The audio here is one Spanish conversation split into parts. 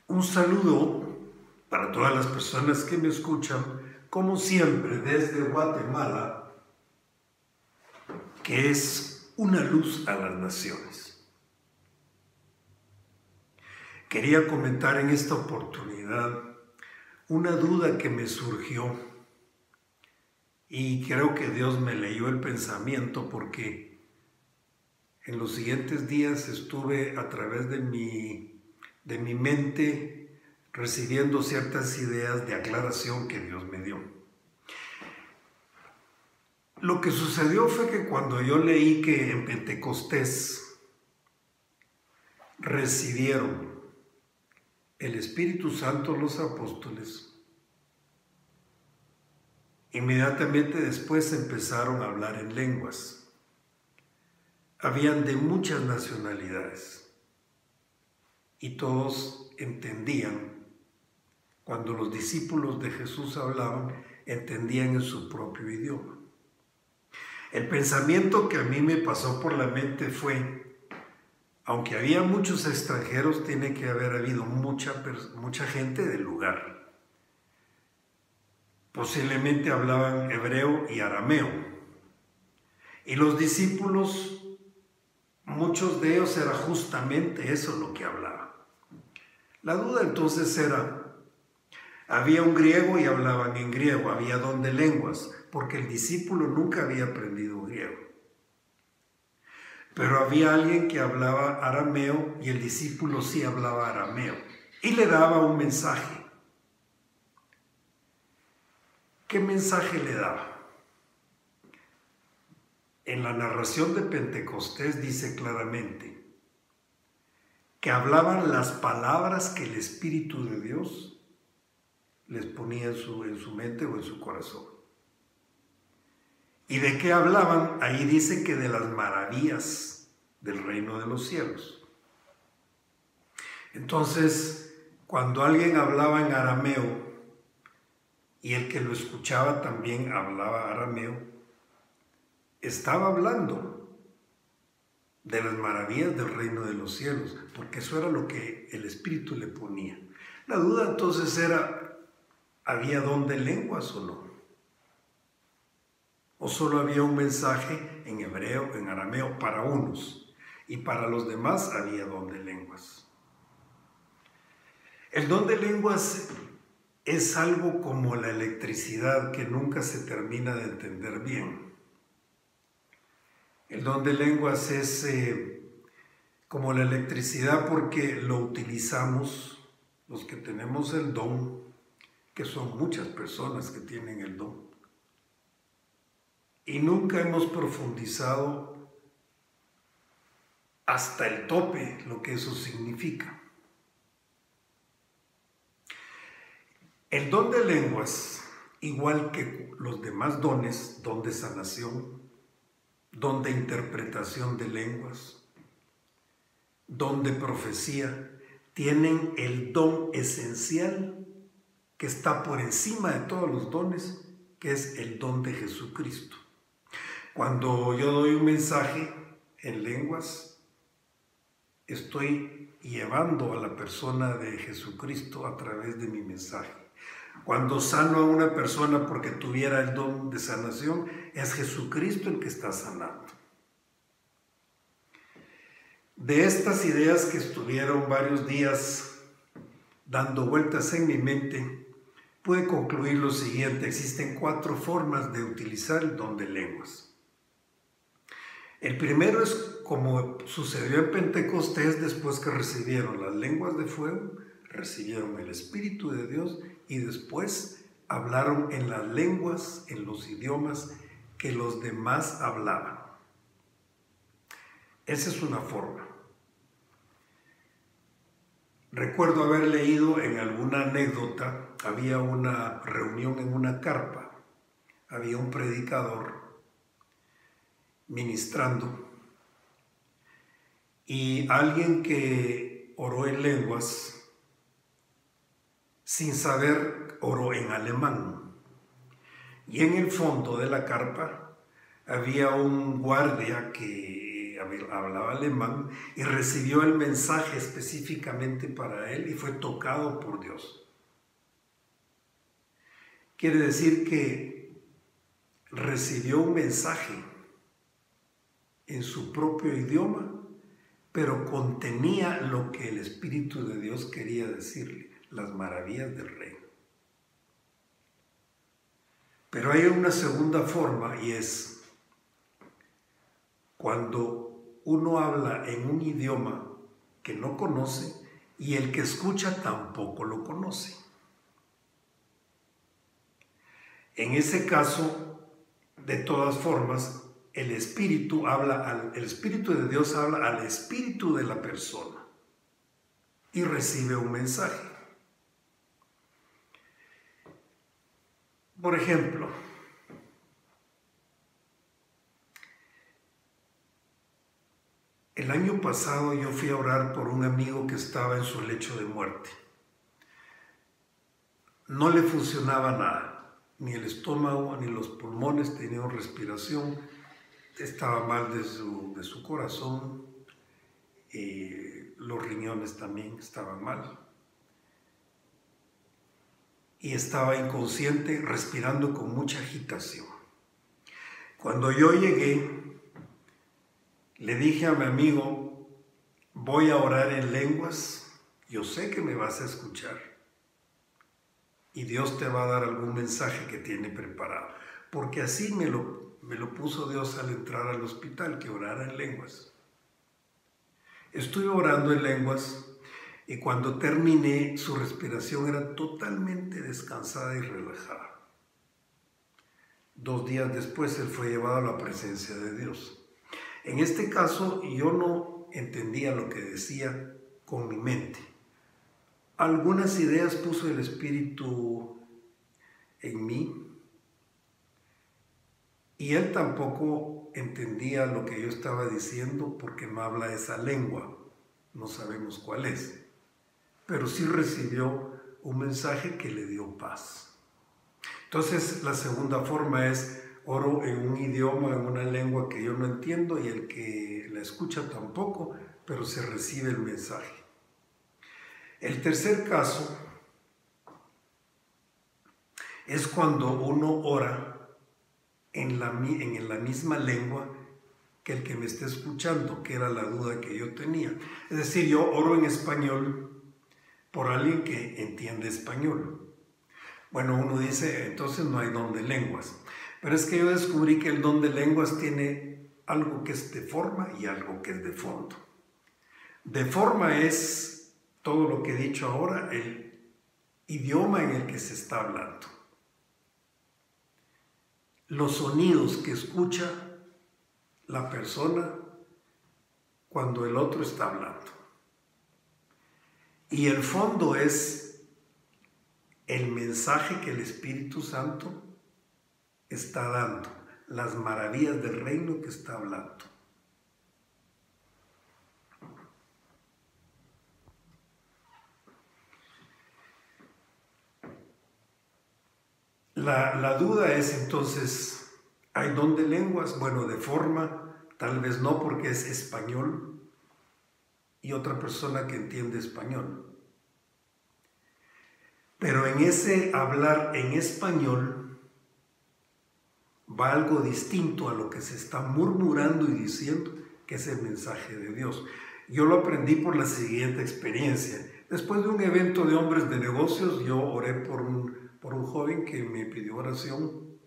Un saludo para todas las personas que me escuchan, como siempre desde Guatemala, que es una luz a las naciones. Quería comentar en esta oportunidad una duda que me surgió y creo que Dios me leyó el pensamiento porque en los siguientes días estuve a través de mi mente recibiendo ciertas ideas de aclaración que Dios me dio. Lo que sucedió fue que cuando yo leí que en Pentecostés recibieron el Espíritu Santo los apóstoles, inmediatamente después empezaron a hablar en lenguas. Habían de muchas nacionalidades y todos entendían. Cuando los discípulos de Jesús hablaban, entendían en su propio idioma. El pensamiento que a mí me pasó por la mente fue, aunque había muchos extranjeros, tiene que haber habido mucha gente del lugar. Posiblemente hablaban hebreo y arameo. Y los discípulos, muchos de ellos era justamente eso lo que hablaban. La duda entonces era, había un griego y hablaban en griego, había don de lenguas, porque el discípulo nunca había aprendido griego. Pero había alguien que hablaba arameo y el discípulo sí hablaba arameo y le daba un mensaje. ¿Qué mensaje le daba? En la narración de Pentecostés dice claramente que hablaban las palabras que el Espíritu de Dios les ponía en su mente o en su corazón. ¿Y de qué hablaban? Ahí dice que de las maravillas del reino de los cielos. Entonces, cuando alguien hablaba en arameo y el que lo escuchaba también hablaba arameo, estaba hablando de las maravillas del reino de los cielos, porque eso era lo que el Espíritu le ponía. La duda entonces era, ¿había don de lenguas o no? ¿O solo había un mensaje en hebreo, en arameo para unos, y para los demás había don de lenguas? El don de lenguas es algo como la electricidad que nunca se termina de entender bien. El don de lenguas es como la electricidad porque lo utilizamos los que tenemos el don, que son muchas personas que tienen el don. Y nunca hemos profundizado hasta el tope lo que eso significa. El don de lenguas, igual que los demás dones, don de sanación, don de interpretación de lenguas, don de profecía, tienen el don esencial que está por encima de todos los dones, que es el don de Jesucristo. Cuando yo doy un mensaje en lenguas, estoy llevando a la persona de Jesucristo a través de mi mensaje. Cuando sano a una persona porque tuviera el don de sanación, es Jesucristo el que está sanando. De estas ideas que estuvieron varios días dando vueltas en mi mente, pude concluir lo siguiente: existen 4 formas de utilizar el don de lenguas. El primero es como sucedió en Pentecostés, después que recibieron las lenguas de fuego, recibieron el Espíritu de Dios y después hablaron en las lenguas, en los idiomas que los demás hablaban. Esa es una forma. Recuerdo haber leído en alguna anécdota, había una reunión en una carpa, había un predicador ministrando y alguien que oró en lenguas, sin saber, oró en alemán. Y en el fondo de la carpa había un guardia que hablaba alemán y recibió el mensaje específicamente para él y fue tocado por Dios. Quiere decir que recibió un mensaje en su propio idioma, pero contenía lo que el Espíritu de Dios quería decirle, las maravillas del reino. Pero hay una segunda forma y es cuando uno habla en un idioma que no conoce y el que escucha tampoco lo conoce. En ese caso, de todas formas, el Espíritu de Dios habla al espíritu de la persona y recibe un mensaje. Por ejemplo, el año pasado yo fui a orar por un amigo que estaba en su lecho de muerte. No le funcionaba nada, ni el estómago, ni los pulmones, tenía respiración, estaba mal de su corazón, los riñones también estaban mal. Y estaba inconsciente, respirando con mucha agitación. Cuando yo llegué, le dije a mi amigo, voy a orar en lenguas, yo sé que me vas a escuchar y Dios te va a dar algún mensaje que tiene preparado, porque así me lo puso Dios al entrar al hospital, que orara en lenguas. Estuve orando en lenguas y cuando terminé, su respiración era totalmente descansada y relajada. 2 días después, él fue llevado a la presencia de Dios. En este caso, yo no entendía lo que decía con mi mente. Algunas ideas puso el Espíritu en mí y él tampoco entendía lo que yo estaba diciendo porque no habla esa lengua. No sabemos cuál es. Pero sí recibió un mensaje que le dio paz. Entonces, la segunda forma es oro en un idioma, en una lengua que yo no entiendo y el que la escucha tampoco, pero se recibe el mensaje. El tercer caso es cuando uno ora en la misma lengua que el que me está escuchando, que era la duda que yo tenía. Es decir, yo oro en español por alguien que entiende español. Bueno, uno dice, entonces no hay don de lenguas. Pero es que yo descubrí que el don de lenguas tiene algo que es de forma y algo que es de fondo. De forma es todo lo que he dicho ahora, el idioma en el que se está hablando. Los sonidos que escucha la persona cuando el otro está hablando. Y el fondo es el mensaje que el Espíritu Santo está dando, las maravillas del reino que está hablando. La duda es entonces, ¿hay don de lenguas? Bueno, de forma, tal vez no porque es español y otra persona que entiende español. Pero en ese hablar en español va algo distinto a lo que se está murmurando y diciendo, que es el mensaje de Dios. Yo lo aprendí por la siguiente experiencia. Después de un evento de hombres de negocios, yo oré por un joven que me pidió oración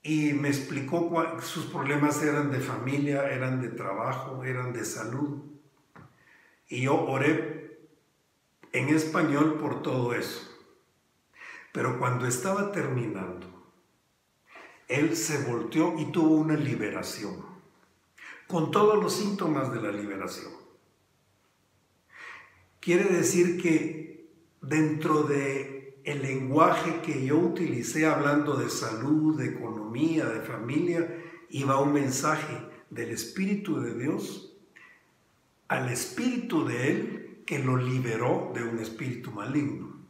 y me explicó sus problemas eran de familia, eran de trabajo, eran de salud. Y yo oré en español por todo eso. Pero cuando estaba terminando, él se volteó y tuvo una liberación, con todos los síntomas de la liberación. Quiere decir que dentro de el lenguaje que yo utilicé hablando de salud, de economía, de familia, iba un mensaje del Espíritu de Dios al espíritu de él que lo liberó de un espíritu maligno.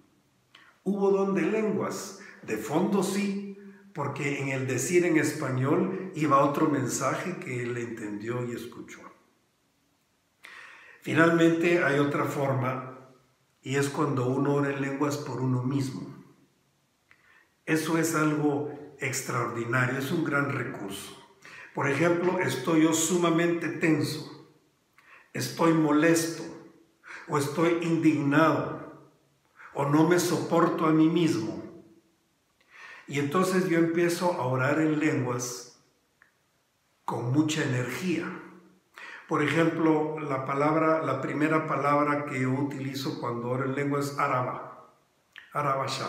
Hubo don de lenguas, de fondo sí, porque en el decir en español iba otro mensaje que él entendió y escuchó. Finalmente hay otra forma, y es cuando uno ora en lenguas por uno mismo. Eso es algo extraordinario, es un gran recurso. Por ejemplo, estoy yo sumamente tenso, estoy molesto, o estoy indignado, o no me soporto a mí mismo. Y entonces yo empiezo a orar en lenguas con mucha energía. Por ejemplo, la primera palabra que yo utilizo cuando oro en lengua es araba, arabasha.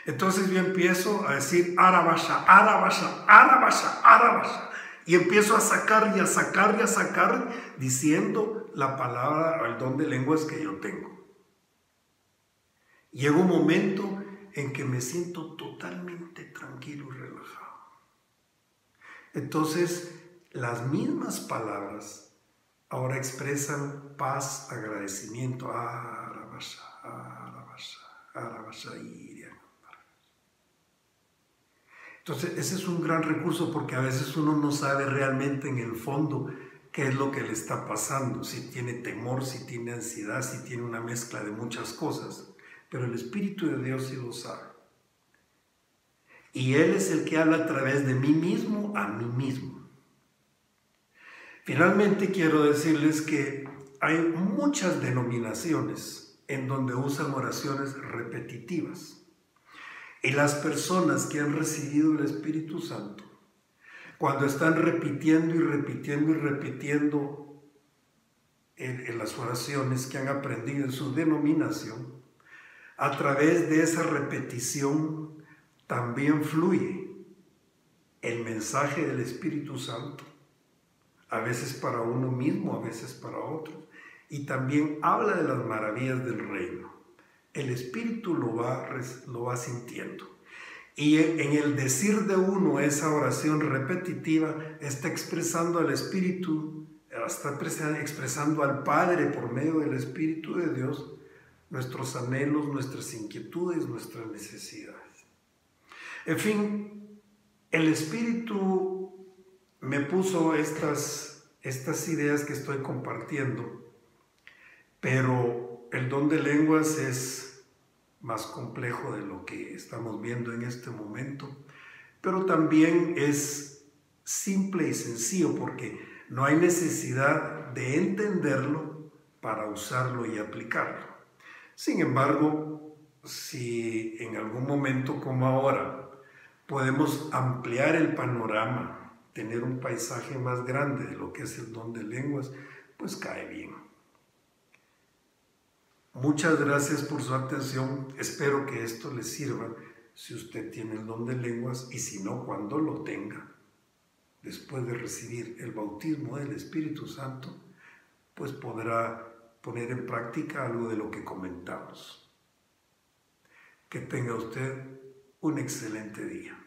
Entonces yo empiezo a decir arabasha, arabasha, arabasha, arabasha. Y empiezo a sacar y a sacar y a sacar diciendo la palabra o el don de lenguas que yo tengo. Llega un momento en que me siento totalmente tranquilo y relajado. Entonces, las mismas palabras ahora expresan paz, agradecimiento. Arabasha, arabasha, arabasha, iria. Entonces, ese es un gran recurso porque a veces uno no sabe realmente en el fondo qué es lo que le está pasando, si tiene temor, si tiene ansiedad, si tiene una mezcla de muchas cosas. Pero el Espíritu de Dios sí lo sabe. Y Él es el que habla a través de mí mismo a mí mismo. Finalmente quiero decirles que hay muchas denominaciones en donde usan oraciones repetitivas. Y las personas que han recibido el Espíritu Santo, cuando están repitiendo y repitiendo y repitiendo en las oraciones que han aprendido en su denominación, a través de esa repetición también fluye el mensaje del Espíritu Santo, a veces para uno mismo, a veces para otros, y también habla de las maravillas del reino. El Espíritu lo va sintiendo. Y en el decir de uno esa oración repetitiva está expresando al Espíritu, está expresando al Padre por medio del Espíritu de Dios nuestros anhelos, nuestras inquietudes, nuestras necesidades. En fin, el Espíritu me puso estas ideas que estoy compartiendo, pero el don de lenguas es más complejo de lo que estamos viendo en este momento, pero también es simple y sencillo porque no hay necesidad de entenderlo para usarlo y aplicarlo. Sin embargo, si en algún momento como ahora podemos ampliar el panorama, tener un paisaje más grande de lo que es el don de lenguas, pues cae bien. Muchas gracias por su atención. Espero que esto les sirva si usted tiene el don de lenguas y si no, cuando lo tenga, después de recibir el bautismo del Espíritu Santo, pues podrá poner en práctica algo de lo que comentamos. Que tenga usted un excelente día.